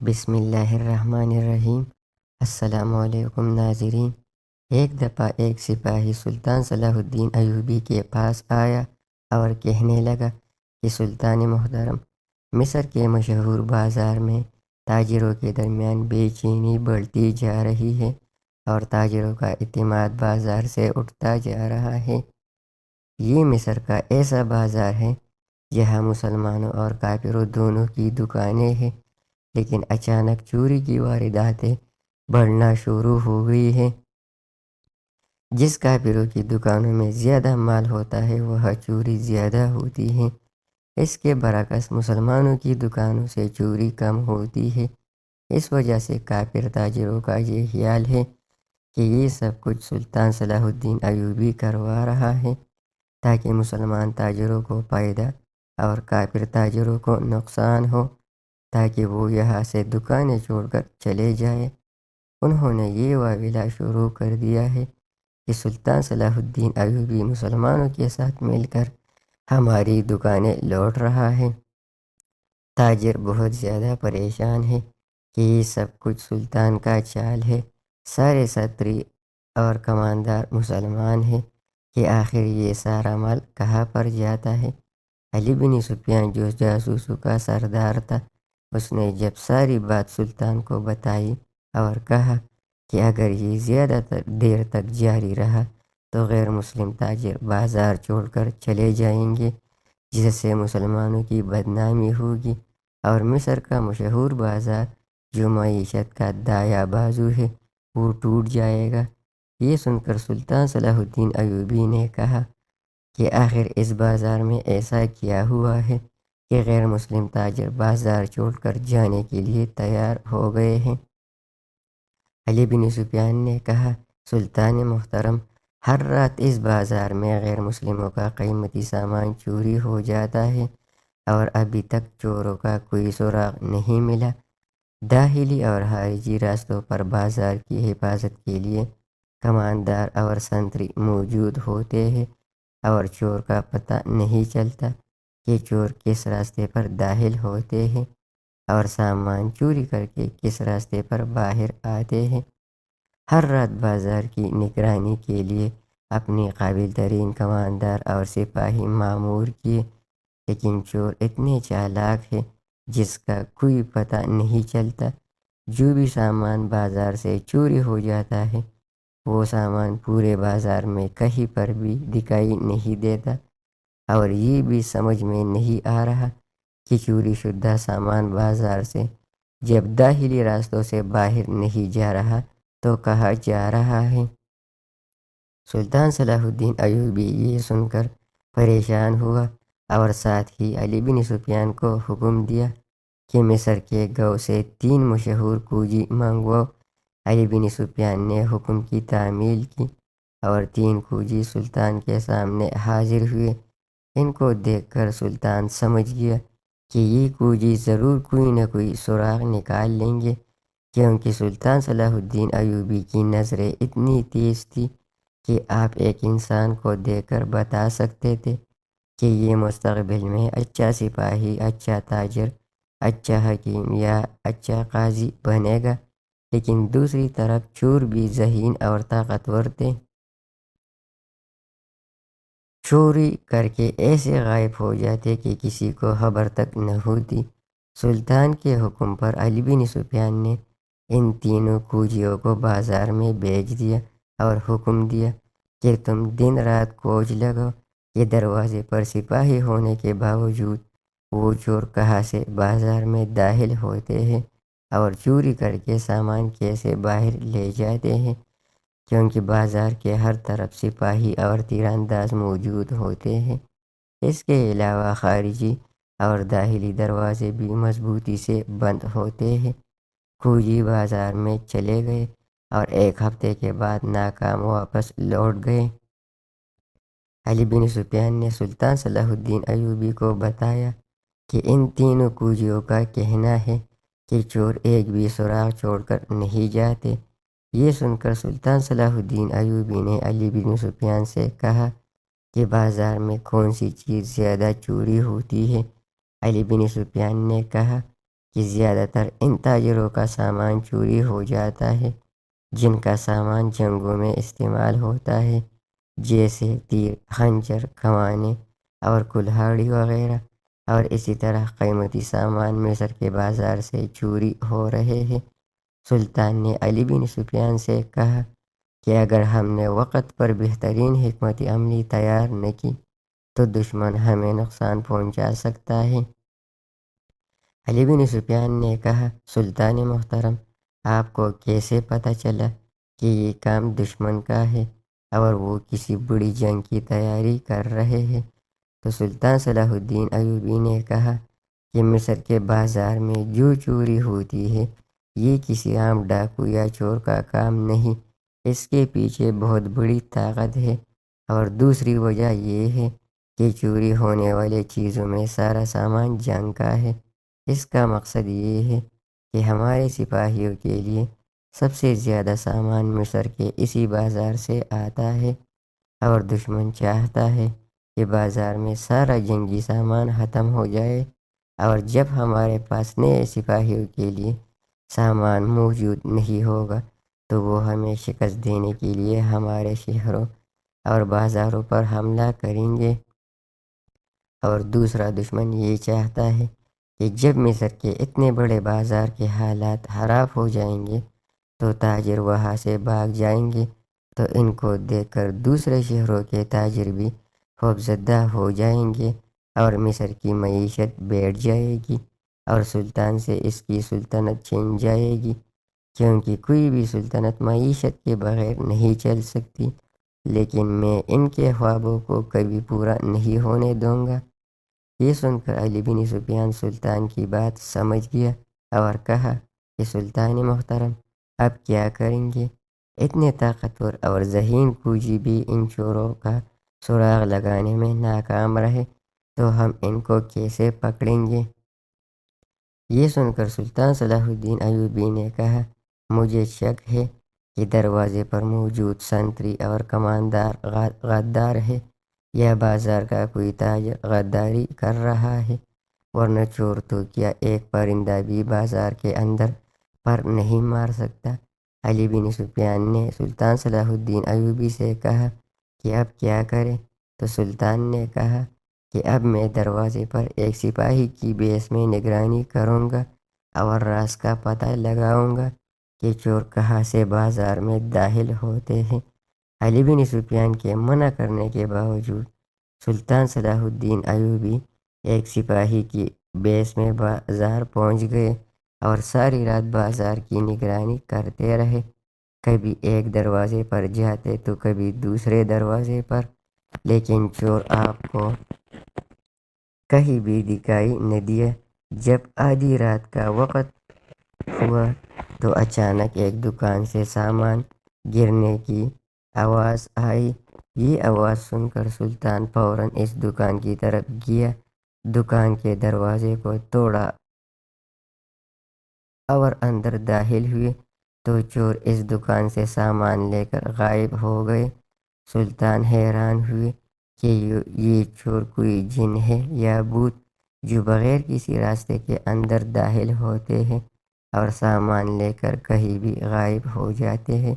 بسم اللہ الرحمن الرحیم۔ السلام علیکم ناظرین۔ ایک دفعہ ایک سپاہی سلطان صلاح الدین ایوبی کے پاس آیا اور کہنے لگا کہ سلطان محترم، مصر کے مشہور بازار میں تاجروں کے درمیان بے چینی بڑھتی جا رہی ہے اور تاجروں کا اعتماد بازار سے اٹھتا جا رہا ہے۔ یہ مصر کا ایسا بازار ہے جہاں مسلمانوں اور کافروں دونوں کی دکانیں ہیں، لیکن اچانک چوری کی وارداتیں بڑھنا شروع ہو گئی ہیں۔ جس کافروں کی دکانوں میں زیادہ مال ہوتا ہے وہاں چوری زیادہ ہوتی ہے۔ اس کے برعکس مسلمانوں کی دکانوں سے چوری کم ہوتی ہے۔ اس وجہ سے کافر تاجروں کا یہ خیال ہے کہ یہ سب کچھ سلطان صلاح الدین ایوبی کروا رہا ہے تاکہ مسلمان تاجروں کو فائدہ اور کافر تاجروں کو نقصان ہو، تاکہ وہ یہاں سے دکانیں چھوڑ کر چلے جائیں۔ انہوں نے یہ واویلا شروع کر دیا ہے کہ سلطان صلاح الدین ایوبی مسلمانوں کے ساتھ مل کر ہماری دکانیں لوٹ رہا ہے۔ تاجر بہت زیادہ پریشان ہے کہ یہ سب کچھ سلطان کا چال ہے۔ سارے ستری اور کماندار مسلمان ہیں کہ آخر یہ سارا مال کہاں پر جاتا ہے۔ علی بن سفیان جو جاسوسوں کا سردار تھا، اس نے جب ساری بات سلطان کو بتائی اور کہا کہ اگر یہ زیادہ دیر تک جاری رہا تو غیر مسلم تاجر بازار چھوڑ کر چلے جائیں گے، جس سے مسلمانوں کی بدنامی ہوگی اور مصر کا مشہور بازار جو معیشت کا دایاں بازو ہے وہ ٹوٹ جائے گا۔ یہ سن کر سلطان صلاح الدین ایوبی نے کہا کہ آخر اس بازار میں ایسا کیا ہوا ہے کہ غیر مسلم تاجر بازار چھوڑ کر جانے کے لیے تیار ہو گئے ہیں۔ علی بن سفیان نے کہا، سلطان محترم، ہر رات اس بازار میں غیر مسلموں کا قیمتی سامان چوری ہو جاتا ہے اور ابھی تک چوروں کا کوئی سراغ نہیں ملا۔ داخلی اور خارجی راستوں پر بازار کی حفاظت کے لیے کماندار اور سنتری موجود ہوتے ہیں اور چور کا پتہ نہیں چلتا کہ چور کس راستے پر داخل ہوتے ہیں اور سامان چوری کر کے کس راستے پر باہر آتے ہیں۔ ہر رات بازار کی نگرانی کے لیے اپنی قابل ترین کماندار اور سپاہی معمور کیے، لیکن چور اتنے چالاک ہیں جس کا کوئی پتہ نہیں چلتا۔ جو بھی سامان بازار سے چوری ہو جاتا ہے وہ سامان پورے بازار میں کہیں پر بھی دکھائی نہیں دیتا، اور یہ بھی سمجھ میں نہیں آ رہا کہ چوری شدہ سامان بازار سے جب داخلی راستوں سے باہر نہیں جا رہا تو کہاں جا رہا ہے۔ سلطان صلاح الدین ایوبی یہ سن کر پریشان ہوا اور ساتھ ہی علی بن سفیان کو حکم دیا کہ مصر کے گاؤں سے 3 مشہور کوجی منگواؤ۔ علی بن سفیان نے حکم کی تعمیل کی اور 3 کوجی سلطان کے سامنے حاضر ہوئے۔ ان کو دیکھ کر سلطان سمجھ گیا کہ یہ کوجی ضرور کوئی نہ کوئی سراغ نکال لیں گے، کیونکہ سلطان صلاح الدین ایوبی کی نظریں اتنی تیز تھی کہ آپ ایک انسان کو دیکھ کر بتا سکتے تھے کہ یہ مستقبل میں اچھا سپاہی، اچھا تاجر، اچھا حکیم یا اچھا قاضی بنے گا۔ لیکن دوسری طرف چور بھی ذہین اور طاقتور تھے۔ چوری کر کے ایسے غائب ہو جاتے کہ کسی کو خبر تک نہ ہوتی۔ سلطان کے حکم پر علی بن سفیان نے ان تینوں کوجیوں کو بازار میں بھیج دیا اور حکم دیا کہ تم دن رات کوچ لگاؤ کہ دروازے پر سپاہی ہونے کے باوجود وہ چور کہاں سے بازار میں داخل ہوتے ہیں اور چوری کر کے سامان کیسے باہر لے جاتے ہیں، کیونکہ بازار کے ہر طرف سپاہی اور تیر انداز موجود ہوتے ہیں۔ اس کے علاوہ خارجی اور داخلی دروازے بھی مضبوطی سے بند ہوتے ہیں۔ کوجی بازار میں چلے گئے اور 1 ہفتے کے بعد ناکام واپس لوٹ گئے۔ علی بن سفیان نے سلطان صلاح الدین ایوبی کو بتایا کہ ان تینوں کوجیوں کا کہنا ہے کہ چور ایک بھی سراغ چھوڑ کر نہیں جاتے۔ یہ سن کر سلطان صلاح الدین ایوبی نے علی بن سفیان سے کہا کہ بازار میں کون سی چیز زیادہ چوری ہوتی ہے۔ علی بن سفیان نے کہا کہ زیادہ تر ان تاجروں کا سامان چوری ہو جاتا ہے جن کا سامان جنگوں میں استعمال ہوتا ہے، جیسے تیر، خنجر، کمانیں اور کلہاڑی وغیرہ، اور اسی طرح قیمتی سامان مصر کے بازار سے چوری ہو رہے ہیں۔ سلطان نے علی بن سفیان سے کہا کہ اگر ہم نے وقت پر بہترین حکمت عملی تیار نہ کی تو دشمن ہمیں نقصان پہنچا سکتا ہے۔ علی بن سفیان نے کہا، سلطان محترم، آپ کو کیسے پتہ چلا کہ یہ کام دشمن کا ہے اور وہ کسی بڑی جنگ کی تیاری کر رہے ہیں؟ تو سلطان صلاح الدین ایوبی نے کہا کہ مصر کے بازار میں جو چوری ہوتی ہے یہ کسی عام ڈاکو یا چور کا کام نہیں، اس کے پیچھے بہت بڑی طاقت ہے، اور دوسری وجہ یہ ہے کہ چوری ہونے والے چیزوں میں سارا سامان جنگ کا ہے۔ اس کا مقصد یہ ہے کہ ہمارے سپاہیوں کے لیے سب سے زیادہ سامان مصر کے اسی بازار سے آتا ہے، اور دشمن چاہتا ہے کہ بازار میں سارا جنگی سامان ختم ہو جائے، اور جب ہمارے پاس نئے سپاہیوں کے لیے سامان موجود نہیں ہوگا تو وہ ہمیں شکست دینے کے لیے ہمارے شہروں اور بازاروں پر حملہ کریں گے۔ اور دوسرا، دشمن یہ چاہتا ہے کہ جب مصر کے اتنے بڑے بازار کے حالات خراب ہو جائیں گے تو تاجر وہاں سے بھاگ جائیں گے، تو ان کو دیکھ کر دوسرے شہروں کے تاجر بھی خوفزدہ ہو جائیں گے اور مصر کی معیشت بیٹھ جائے گی، اور سلطان سے اس کی سلطنت چھن جائے گی، کیونکہ کوئی بھی سلطنت معیشت کے بغیر نہیں چل سکتی۔ لیکن میں ان کے خوابوں کو کبھی پورا نہیں ہونے دوں گا۔ یہ سن کر علی بن سفیان سلطان کی بات سمجھ گیا اور کہا کہ سلطان محترم، اب کیا کریں گے؟ اتنے طاقتور اور ذہین فوجی بھی ان چوروں کا سراغ لگانے میں ناکام رہے تو ہم ان کو کیسے پکڑیں گے؟ یہ سن کر سلطان صلاح الدین ایوبی نے کہا، مجھے شک ہے کہ دروازے پر موجود سنتری اور کماندار غدار ہے، یا بازار کا کوئی تاجر غداری کر رہا ہے، ورنہ چور تو کیا ایک پرندہ بھی بازار کے اندر پر نہیں مار سکتا۔ علی بن سفیان نے سلطان صلاح الدین ایوبی سے کہا کہ اب کیا کریں؟ تو سلطان نے کہا کہ اب میں دروازے پر ایک سپاہی کی بیس میں نگرانی کروں گا اور راز کا پتہ لگاؤں گا کہ چور کہاں سے بازار میں داخل ہوتے ہیں۔ علی بن سفیان کے منع کرنے کے باوجود سلطان صلاح الدین ایوبی ایک سپاہی کی بیس میں بازار پہنچ گئے اور ساری رات بازار کی نگرانی کرتے رہے، کبھی ایک دروازے پر جاتے تو کبھی دوسرے دروازے پر، لیکن چور آپ کو کہیں بھی دکھائی نہ دیا۔ جب آدھی رات کا وقت ہوا تو اچانک ایک دکان سے سامان گرنے کی آواز آئی۔ یہ آواز سن کر سلطان فوراً اس دکان کی طرف گیا، دکان کے دروازے کو توڑا اور اندر داخل ہوئے تو چور اس دکان سے سامان لے کر غائب ہو گئے۔ سلطان حیران ہوئے کہ یہ چور کوئی جن ہے یا بھوت جو بغیر کسی راستے کے اندر داخل ہوتے ہیں اور سامان لے کر کہیں بھی غائب ہو جاتے ہیں۔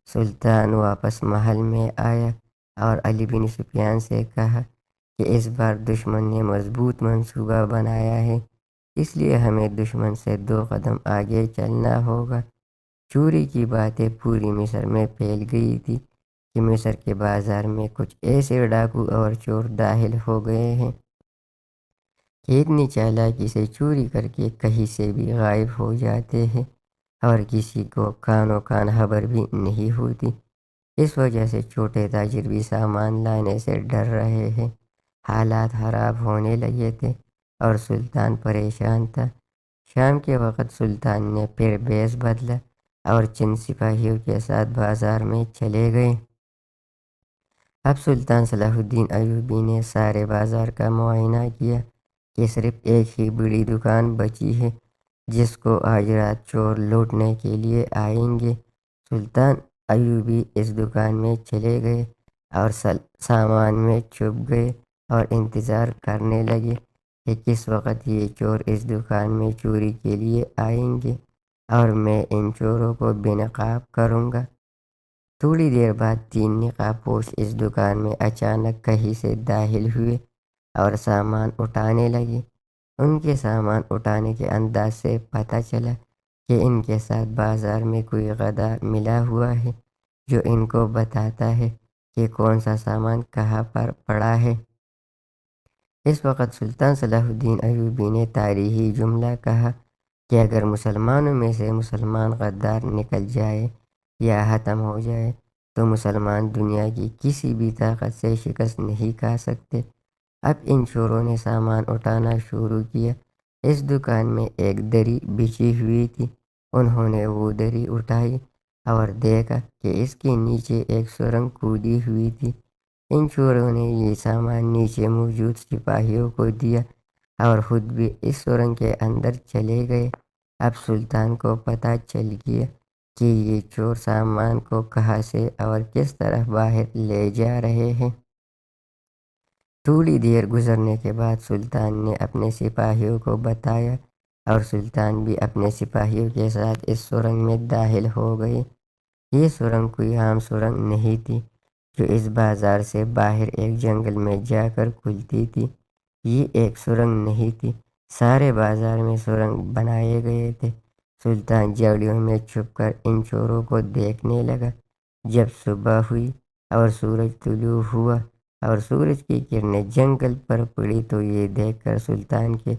سلطان واپس محل میں آیا اور علی بن سفیان سے کہا کہ اس بار دشمن نے مضبوط منصوبہ بنایا ہے، اس لیے ہمیں دشمن سے 2 قدم آگے چلنا ہوگا۔ چوری کی باتیں پوری مصر میں پھیل گئی تھی کہ مصر کے بازار میں کچھ ایسے ڈاکو اور چور داخل ہو گئے ہیں کہ اتنی چالاکی سے چوری کر کے کہیں سے بھی غائب ہو جاتے ہیں اور کسی کو کانوں کان خبر بھی نہیں ہوتی۔ اس وجہ سے چھوٹے تاجر بھی سامان لانے سے ڈر رہے ہیں۔ حالات خراب ہونے لگے تھے اور سلطان پریشان تھا۔ شام کے وقت سلطان نے پھر بیس بدلا اور چند سپاہیوں کے ساتھ بازار میں چلے گئے۔ اب سلطان صلاح الدین ایوبی نے سارے بازار کا معائنہ کیا کہ صرف ایک ہی بڑی دکان بچی ہے جس کو آج رات چور لوٹنے کے لیے آئیں گے۔ سلطان ایوبی اس دکان میں چلے گئے اور سامان میں چھپ گئے اور انتظار کرنے لگے کہ کس وقت یہ چور اس دکان میں چوری کے لیے آئیں گے اور میں ان چوروں کو بے نقاب کروں گا۔ تھوڑی دیر بعد 3 نقاب پوش اس دکان میں اچانک کہیں سے داخل ہوئے اور سامان اٹھانے لگے۔ ان کے سامان اٹھانے کے انداز سے پتہ چلا کہ ان کے ساتھ بازار میں کوئی غدار ملا ہوا ہے جو ان کو بتاتا ہے کہ کون سا سامان کہاں پر پڑا ہے۔ اس وقت سلطان صلاح الدین ایوبی نے تاریخی جملہ کہا کہ اگر مسلمانوں میں سے مسلمان غدار نکل جائے یا ختم ہو جائے تو مسلمان دنیا کی کسی بھی طاقت سے شکست نہیں کھا سکتے۔ اب ان چوروں نے سامان اٹھانا شروع کیا۔ اس دکان میں ایک دری بچھی ہوئی تھی۔ انہوں نے وہ دری اٹھائی اور دیکھا کہ اس کے نیچے ایک سرنگ کھودی ہوئی تھی۔ ان چوروں نے یہ سامان نیچے موجود سپاہیوں کو دیا اور خود بھی اس سرنگ کے اندر چلے گئے۔ اب سلطان کو پتہ چل گیا کہ یہ چور سامان کو کہاں سے اور کس طرح باہر لے جا رہے ہیں۔ تھوڑی دیر گزرنے کے بعد سلطان نے اپنے سپاہیوں کو بتایا اور سلطان بھی اپنے سپاہیوں کے ساتھ اس سرنگ میں داخل ہو گئے۔ یہ سرنگ کوئی عام سرنگ نہیں تھی جو اس بازار سے باہر ایک جنگل میں جا کر کھلتی تھی۔ یہ ایک سرنگ نہیں تھی، سارے بازار میں سرنگ بنائے گئے تھے۔ سلطان جھاڑیوں میں چھپ کر ان چوروں کو دیکھنے لگا۔ جب صبح ہوئی اور سورج طلوع ہوا اور سورج کی کرنیں جنگل پر پڑی تو یہ دیکھ کر سلطان کے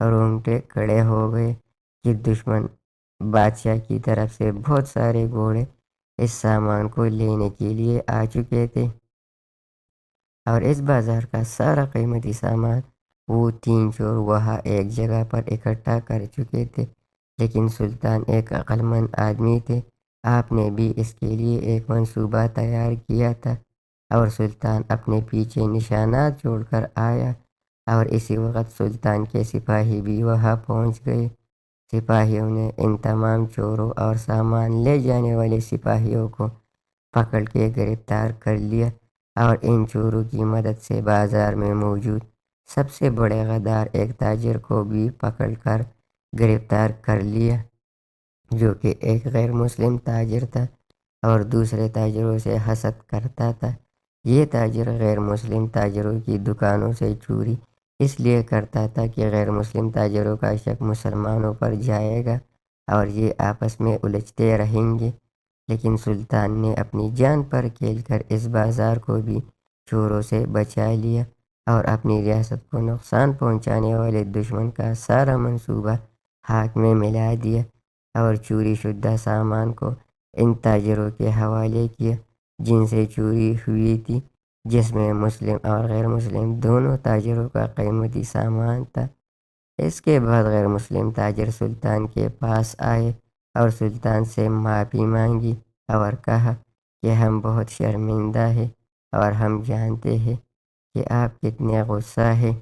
رونگٹے کھڑے ہو گئے کہ دشمن بادشاہ کی طرف سے بہت سارے گھوڑے اس سامان کو لینے کے لیے آ چکے تھے اور اس بازار کا سارا قیمتی سامان وہ 3 چور وہاں ایک جگہ پر اکٹھا کر چکے تھے۔ لیکن سلطان ایک عقل مند آدمی تھے، آپ نے بھی اس کے لیے ایک منصوبہ تیار کیا تھا اور سلطان اپنے پیچھے نشانات چھوڑ کر آیا اور اسی وقت سلطان کے سپاہی بھی وہاں پہنچ گئے۔ سپاہیوں نے ان تمام چوروں اور سامان لے جانے والے سپاہیوں کو پکڑ کے گرفتار کر لیا اور ان چوروں کی مدد سے بازار میں موجود سب سے بڑے غدار ایک تاجر کو بھی پکڑ کر گرفتار کر لیا، جو کہ ایک غیر مسلم تاجر تھا اور دوسرے تاجروں سے حسد کرتا تھا۔ یہ تاجر غیر مسلم تاجروں کی دکانوں سے چوری اس لیے کرتا تھا کہ غیر مسلم تاجروں کا شک مسلمانوں پر جائے گا اور یہ آپس میں الجھتے رہیں گے۔ لیکن سلطان نے اپنی جان پر کھیل کر اس بازار کو بھی چوروں سے بچا لیا اور اپنی ریاست کو نقصان پہنچانے والے دشمن کا سارا منصوبہ ہاتھ میں ملا دیا اور چوری شدہ سامان کو ان تاجروں کے حوالے کیا جن سے چوری ہوئی تھی، جس میں مسلم اور غیر مسلم دونوں تاجروں کا قیمتی سامان تھا۔ اس کے بعد غیر مسلم تاجر سلطان کے پاس آئے اور سلطان سے معافی مانگی اور کہا کہ ہم بہت شرمندہ ہیں اور ہم جانتے ہیں کہ آپ کتنے غصہ ہیں،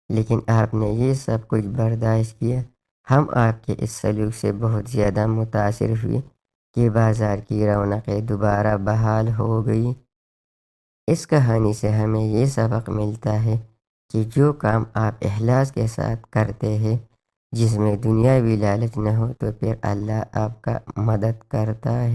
لیکن آپ نے یہ سب کچھ برداشت کیا۔ ہم آپ کے اس سلوک سے بہت زیادہ متاثر ہوئے کہ بازار کی رونقیں دوبارہ بحال ہو گئی۔ اس کہانی سے ہمیں یہ سبق ملتا ہے کہ جو کام آپ اخلاص کے ساتھ کرتے ہیں، جس میں دنیاوی لالچ نہ ہو، تو پھر اللہ آپ کا مدد کرتا ہے۔